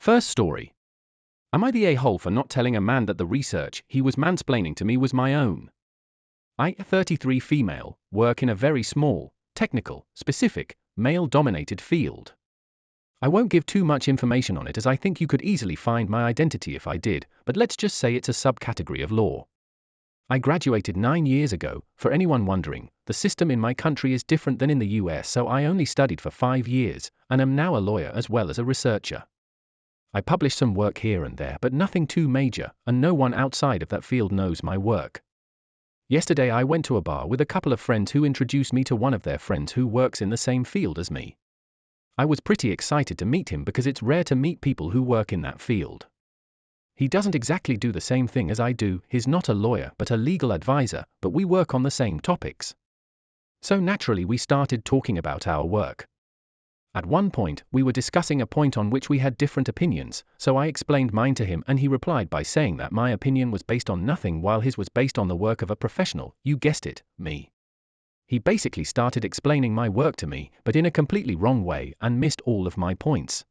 First story. Am I the a-hole for not telling a man that the research he was mansplaining to me was my own? I, 33 female, work in a very small, technical, specific, male-dominated field. I won't give too much information on it as I think you could easily find my identity if I did, but let's just say it's a subcategory of law. I graduated 9 years ago. For anyone wondering, the system in my country is different than in the US, so I only studied for 5 years, and am now a lawyer as well as a researcher. I publish some work here and there, but nothing too major, and no one outside of that field knows my work. Yesterday I went to a bar with a couple of friends who introduced me to one of their friends who works in the same field as me. I was pretty excited to meet him because it's rare to meet people who work in that field. He doesn't exactly do the same thing as I do. He's not a lawyer but a legal advisor, but we work on the same topics. So naturally we started talking about our work. At one point, we were discussing a point on which we had different opinions, so I explained mine to him and he replied by saying that my opinion was based on nothing while his was based on the work of a professional, you guessed it, me. He basically started explaining my work to me, but in a completely wrong way, and missed all of my points.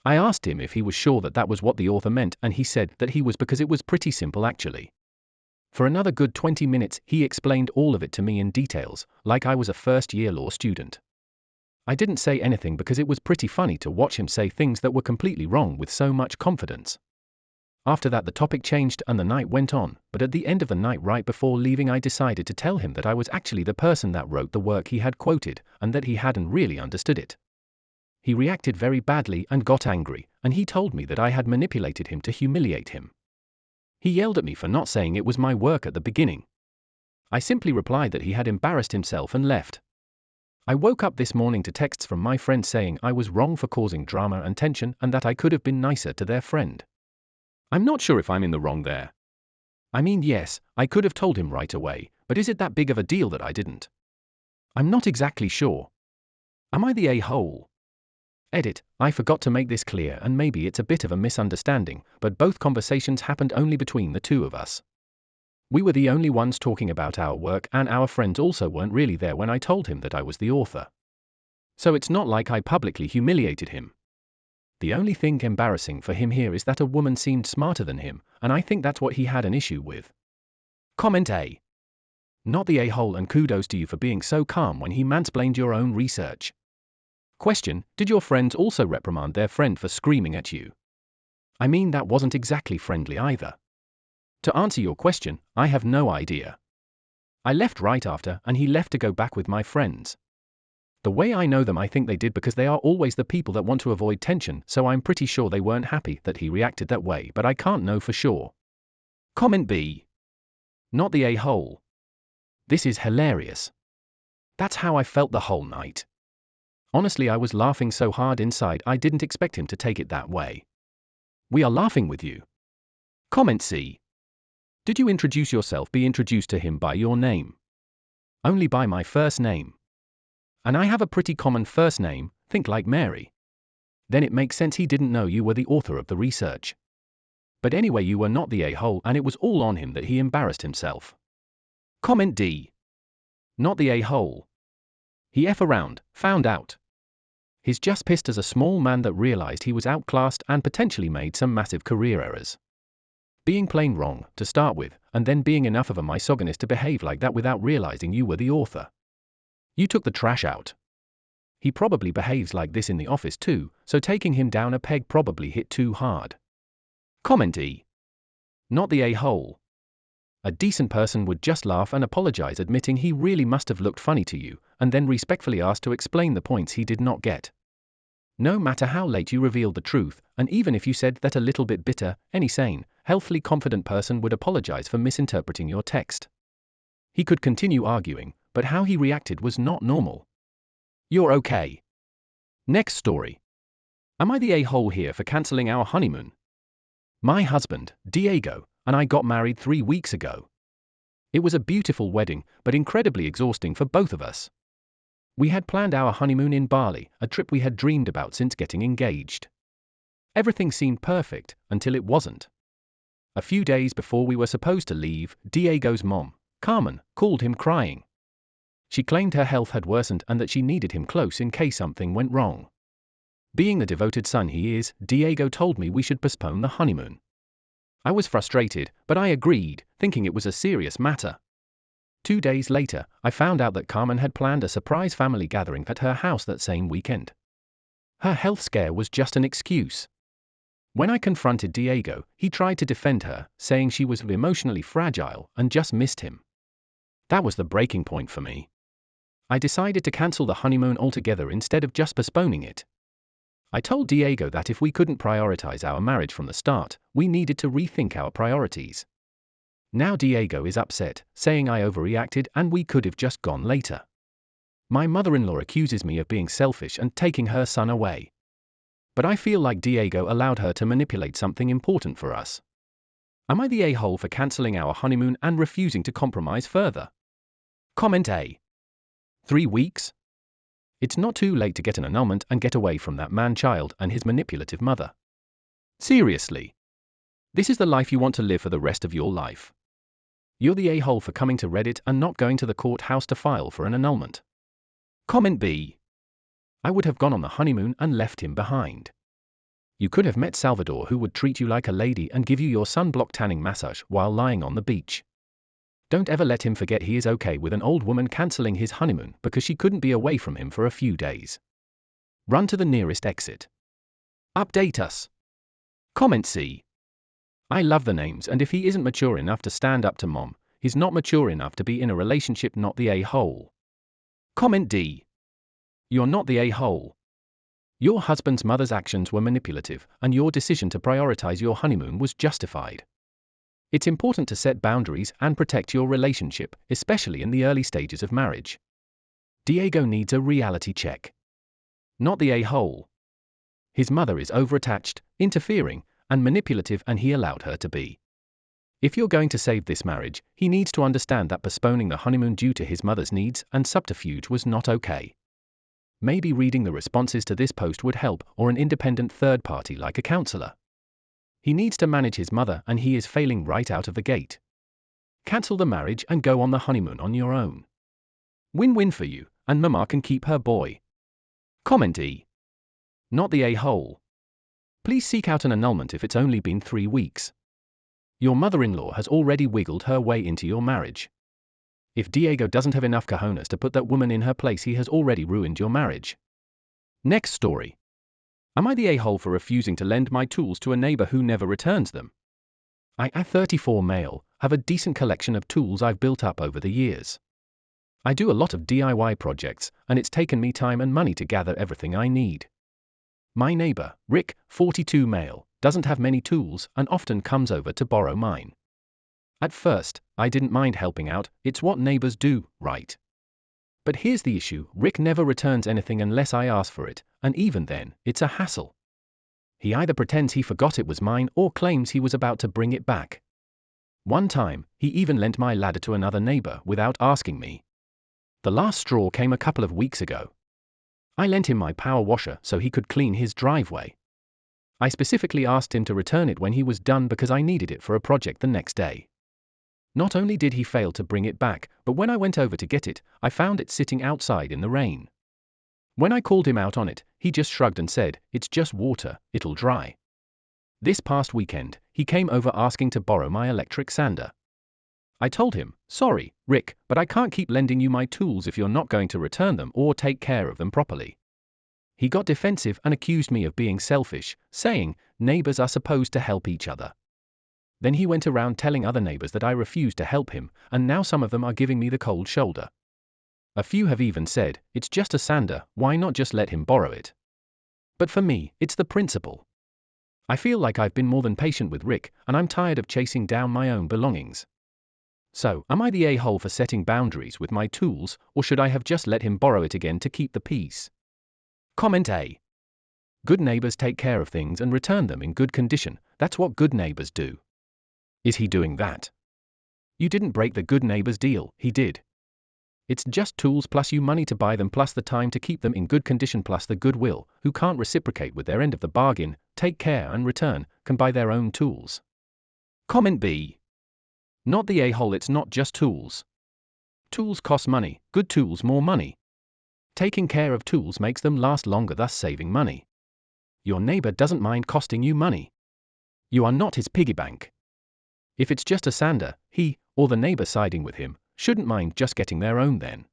I asked him if he was sure that that was what the author meant, and he said that he was because it was pretty simple actually. For another good 20 minutes, he explained all of it to me in details, like I was a first-year law student. I didn't say anything because it was pretty funny to watch him say things that were completely wrong with so much confidence. After that the topic changed and the night went on, but at the end of the night right before leaving I decided to tell him that I was actually the person that wrote the work he had quoted, and that he hadn't really understood it. He reacted very badly and got angry, and he told me that I had manipulated him to humiliate him. He yelled at me for not saying it was my work at the beginning. I simply replied that he had embarrassed himself and left. I woke up this morning to texts from my friend saying I was wrong for causing drama and tension and that I could have been nicer to their friend. I'm not sure if I'm in the wrong there. I mean, yes, I could have told him right away, but is it that big of a deal that I didn't? I'm not exactly sure. Am I the a-hole? Edit, I forgot to make this clear and maybe it's a bit of a misunderstanding, but both conversations happened only between the two of us. We were the only ones talking about our work and our friends also weren't really there when I told him that I was the author. So it's not like I publicly humiliated him. The only thing embarrassing for him here is that a woman seemed smarter than him, and I think that's what he had an issue with. Comment A. Not the a-hole and kudos to you for being so calm when he mansplained your own research. Question, did your friends also reprimand their friend for screaming at you? I mean, that wasn't exactly friendly either. To answer your question, I have no idea. I left right after and he left to go back with my friends. The way I know them, I think they did because they are always the people that want to avoid tension, so I'm pretty sure they weren't happy that he reacted that way, but I can't know for sure. Comment B. Not the a-hole. This is hilarious. That's how I felt the whole night. Honestly, I was laughing so hard inside I didn't expect him to take it that way. We are laughing with you. Comment C. Did you introduce yourself? Be introduced to him by your name? Only by my first name. And I have a pretty common first name, think like Mary. Then it makes sense he didn't know you were the author of the research. But anyway, you were not the a-hole and it was all on him that he embarrassed himself. Comment D. Not the a-hole. He F around, found out. He's just pissed as a small man that realized he was outclassed and potentially made some massive career errors. Being plain wrong, to start with, and then being enough of a misogynist to behave like that without realizing you were the author. You took the trash out. He probably behaves like this in the office too, so taking him down a peg probably hit too hard. Comment E. Not the a-hole. A decent person would just laugh and apologize, admitting he really must have looked funny to you, and then respectfully ask to explain the points he did not get. No matter how late you revealed the truth, and even if you said that a little bit bitter, any sane, healthily confident person would apologize for misinterpreting your text. He could continue arguing, but how he reacted was not normal. You're okay. Next story. Am I the a-hole here for canceling our honeymoon? My husband, Diego, and I got married 3 weeks ago. It was a beautiful wedding, but incredibly exhausting for both of us. We had planned our honeymoon in Bali, a trip we had dreamed about since getting engaged. Everything seemed perfect, until it wasn't. A few days before we were supposed to leave, Diego's mom, Carmen, called him crying. She claimed her health had worsened and that she needed him close in case something went wrong. Being the devoted son he is, Diego told me we should postpone the honeymoon. I was frustrated, but I agreed, thinking it was a serious matter. 2 days later, I found out that Carmen had planned a surprise family gathering at her house that same weekend. Her health scare was just an excuse. When I confronted Diego, he tried to defend her, saying she was emotionally fragile and just missed him. That was the breaking point for me. I decided to cancel the honeymoon altogether instead of just postponing it. I told Diego that if we couldn't prioritize our marriage from the start, we needed to rethink our priorities. Now Diego is upset, saying I overreacted and we could have just gone later. My mother-in-law accuses me of being selfish and taking her son away. But I feel like Diego allowed her to manipulate something important for us. Am I the a-hole for cancelling our honeymoon and refusing to compromise further? Comment A. 3 weeks? It's not too late to get an annulment and get away from that man-child and his manipulative mother. Seriously. This is the life you want to live for the rest of your life. You're the a-hole for coming to Reddit and not going to the courthouse to file for an annulment. Comment B. I would have gone on the honeymoon and left him behind. You could have met Salvador, who would treat you like a lady and give you your sunblock tanning massage while lying on the beach. Don't ever let him forget he is okay with an old woman cancelling his honeymoon because she couldn't be away from him for a few days. Run to the nearest exit. Update us. Comment C. I love the names, and if he isn't mature enough to stand up to mom, he's not mature enough to be in a relationship, not the a-hole. Comment D. You're not the a-hole. Your husband's mother's actions were manipulative, and your decision to prioritize your honeymoon was justified. It's important to set boundaries and protect your relationship, especially in the early stages of marriage. Diego needs a reality check. Not the a-hole. His mother is overattached, interfering, and manipulative, and he allowed her to be. If you're going to save this marriage, he needs to understand that postponing the honeymoon due to his mother's needs and subterfuge was not okay. Maybe reading the responses to this post would help, or an independent third party like a counselor. He needs to manage his mother, and he is failing right out of the gate. Cancel the marriage and go on the honeymoon on your own. Win-win for you, and mama can keep her boy. Comment E. Not the a-hole. Please seek out an annulment if it's only been 3 weeks. Your mother-in-law has already wiggled her way into your marriage. If Diego doesn't have enough cojones to put that woman in her place, he has already ruined your marriage. Next story. Am I the a-hole for refusing to lend my tools to a neighbor who never returns them? I, 34 male, have a decent collection of tools I've built up over the years. I do a lot of DIY projects, and it's taken me time and money to gather everything I need. My neighbor, Rick, 42 male, doesn't have many tools and often comes over to borrow mine. At first, I didn't mind helping out, it's what neighbors do, right? But here's the issue, Rick never returns anything unless I ask for it, and even then, it's a hassle. He either pretends he forgot it was mine or claims he was about to bring it back. One time, he even lent my ladder to another neighbor without asking me. The last straw came a couple of weeks ago. I lent him my power washer so he could clean his driveway. I specifically asked him to return it when he was done because I needed it for a project the next day. Not only did he fail to bring it back, but when I went over to get it, I found it sitting outside in the rain. When I called him out on it, he just shrugged and said, "It's just water, it'll dry." This past weekend, he came over asking to borrow my electric sander. I told him, "Sorry, Rick, but I can't keep lending you my tools if you're not going to return them or take care of them properly." He got defensive and accused me of being selfish, saying, neighbors are supposed to help each other. Then he went around telling other neighbors that I refused to help him, and now some of them are giving me the cold shoulder. A few have even said, "It's just a sander, why not just let him borrow it?" But for me, it's the principle. I feel like I've been more than patient with Rick, and I'm tired of chasing down my own belongings. So, am I the a-hole for setting boundaries with my tools, or should I have just let him borrow it again to keep the peace? Comment A. Good neighbors take care of things and return them in good condition, that's what good neighbors do. Is he doing that? You didn't break the good neighbors deal, he did. It's just tools plus you money to buy them plus the time to keep them in good condition plus the goodwill, who can't reciprocate with their end of the bargain, take care and return, can buy their own tools. Comment B. Not the a-hole, it's not just tools. Tools cost money, good tools more money. Taking care of tools makes them last longer, thus saving money. Your neighbor doesn't mind costing you money. You are not his piggy bank. If it's just a sander, he, or the neighbor siding with him, shouldn't mind just getting their own then.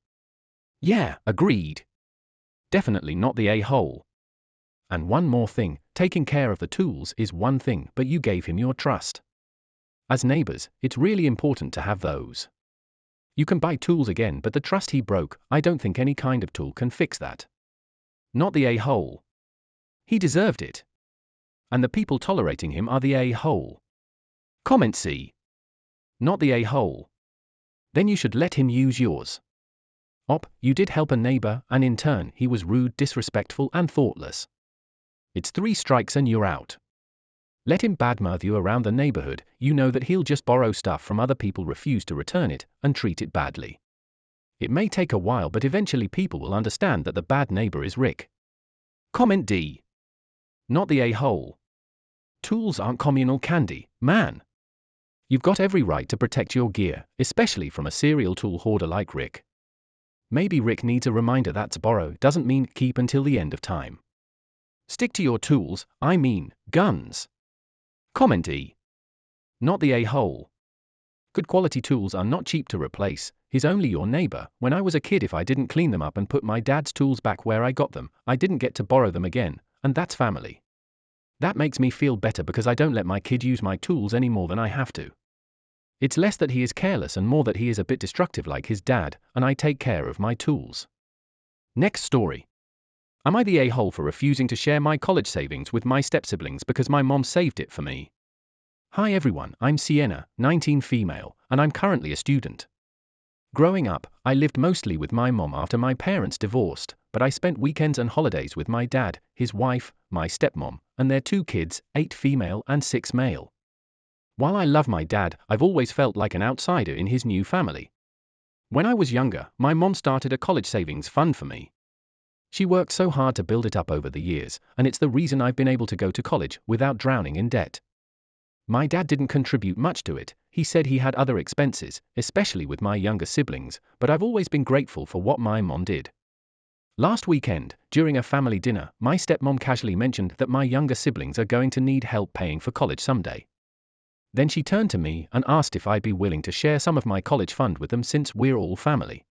Yeah, agreed. Definitely not the a-hole. And one more thing, taking care of the tools is one thing, but you gave him your trust. As neighbors, it's really important to have those. You can buy tools again, but the trust he broke, I don't think any kind of tool can fix that. Not the a-hole. He deserved it. And the people tolerating him are the a-hole. Comment C. Not the a-hole. Then you should let him use yours. Op, you did help a neighbor, and in turn, he was rude, disrespectful, and thoughtless. It's 3 strikes and you're out. Let him badmouth you around the neighborhood, you know that he'll just borrow stuff from other people, refuse to return it, and treat it badly. It may take a while, but eventually people will understand that the bad neighbor is Rick. Comment D. Not the a-hole. Tools aren't communal candy, man. You've got every right to protect your gear, especially from a serial tool hoarder like Rick. Maybe Rick needs a reminder that's borrow doesn't mean keep until the end of time. Stick to your tools, I mean, guns. Comment E. Not the a-hole. Good quality tools are not cheap to replace. He's only your neighbor. When I was a kid, if I didn't clean them up and put my dad's tools back where I got them, I didn't get to borrow them again, and that's family. That makes me feel better because I don't let my kid use my tools any more than I have to. It's less that he is careless and more that he is a bit destructive like his dad, and I take care of my tools. Next story. Am I the a-hole for refusing to share my college savings with my step-siblings because my mom saved it for me? Hi everyone, I'm Sienna, 19 female, and I'm currently a student. Growing up, I lived mostly with my mom after my parents divorced, but I spent weekends and holidays with my dad, his wife, my stepmom, and their 2 kids, 8 female and 6 male. While I love my dad, I've always felt like an outsider in his new family. When I was younger, my mom started a college savings fund for me. She worked so hard to build it up over the years, and it's the reason I've been able to go to college without drowning in debt. My dad didn't contribute much to it. He said he had other expenses, especially with my younger siblings, but I've always been grateful for what my mom did. Last weekend, during a family dinner, my stepmom casually mentioned that my younger siblings are going to need help paying for college someday. Then she turned to me and asked if I'd be willing to share some of my college fund with them since we're all family.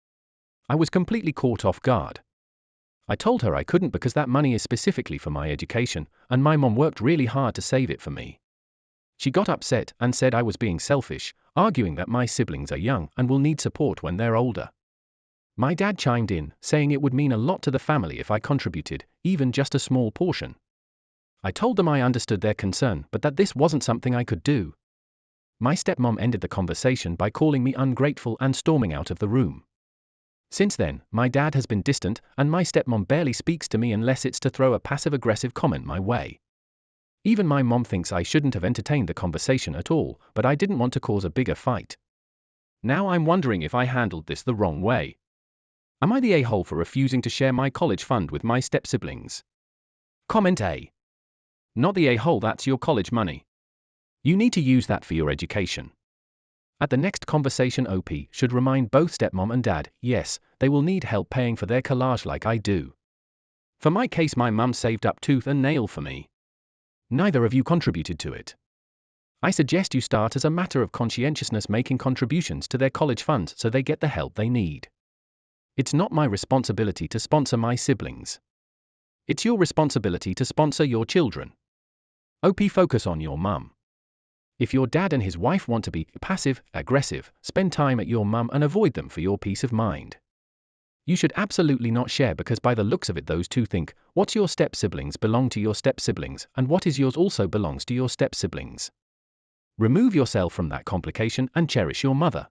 I was completely caught off guard. I told her I couldn't because that money is specifically for my education, and my mom worked really hard to save it for me. She got upset and said I was being selfish, arguing that my siblings are young and will need support when they're older. My dad chimed in, saying it would mean a lot to the family if I contributed, even just a small portion. I told them I understood their concern, but that this wasn't something I could do. My stepmom ended the conversation by calling me ungrateful and storming out of the room. Since then, my dad has been distant, and my stepmom barely speaks to me unless it's to throw a passive-aggressive comment my way. Even my mom thinks I shouldn't have entertained the conversation at all, but I didn't want to cause a bigger fight. Now I'm wondering if I handled this the wrong way. Am I the a-hole for refusing to share my college fund with my step-siblings? Comment A. Not the a-hole, that's your college money. You need to use that for your education. At the next conversation, OP should remind both stepmom and dad, yes, they will need help paying for their collage like I do. For my case, my mum saved up tooth and nail for me. Neither of you contributed to it. I suggest you start as a matter of conscientiousness making contributions to their college funds so they get the help they need. It's not my responsibility to sponsor my siblings. It's your responsibility to sponsor your children. OP, focus on your mum. If your dad and his wife want to be passive-aggressive, spend time at your mum and avoid them for your peace of mind. You should absolutely not share because by the looks of it those two think, what's your step-siblings belong to your step-siblings, and what is yours also belongs to your step-siblings. Remove yourself from that complication and cherish your mother.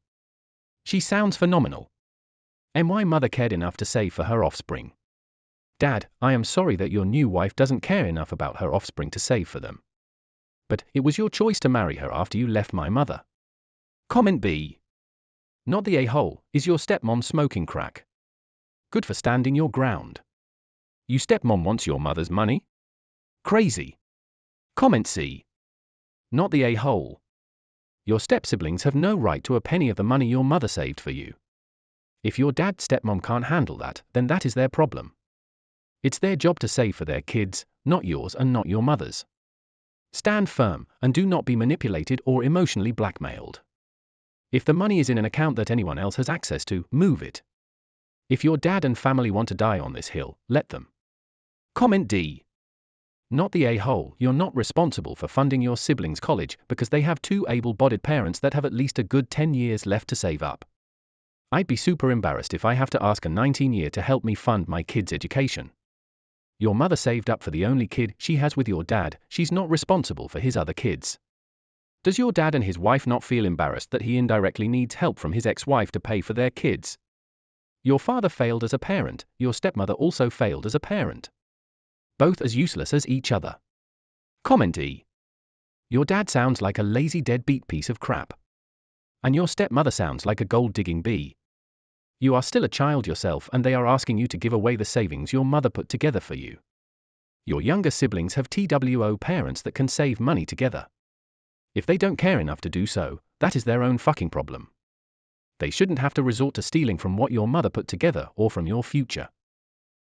She sounds phenomenal. My mother cared enough to save for her offspring. Dad, I am sorry that your new wife doesn't care enough about her offspring to save for them. But it was your choice to marry her after you left my mother. Comment B. Not the a-hole, is your stepmom smoking crack? Good for standing your ground. You stepmom wants your mother's money? Crazy. Comment C. Not the a-hole. Your step-siblings have no right to a penny of the money your mother saved for you. If your dad's stepmom can't handle that, then that is their problem. It's their job to save for their kids, not yours and not your mother's. Stand firm, and do not be manipulated or emotionally blackmailed. If the money is in an account that anyone else has access to, move it. If your dad and family want to die on this hill, let them. Comment D. Not the a-hole. You're not responsible for funding your siblings' college because they have two able-bodied parents that have at least a good 10 years left to save up. I'd be super embarrassed if I have to ask a 19-year to help me fund my kid's education. Your mother saved up for the only kid she has with your dad. She's not responsible for his other kids. Does your dad and his wife not feel embarrassed that he indirectly needs help from his ex-wife to pay for their kids? Your father failed as a parent. Your stepmother also failed as a parent. Both as useless as each other. Comment E. Your dad sounds like a lazy deadbeat piece of crap. And your stepmother sounds like a gold-digging bee. You are still a child yourself, and they are asking you to give away the savings your mother put together for you. Your younger siblings have TWO parents that can save money together. If they don't care enough to do so, that is their own fucking problem. They shouldn't have to resort to stealing from what your mother put together or from your future.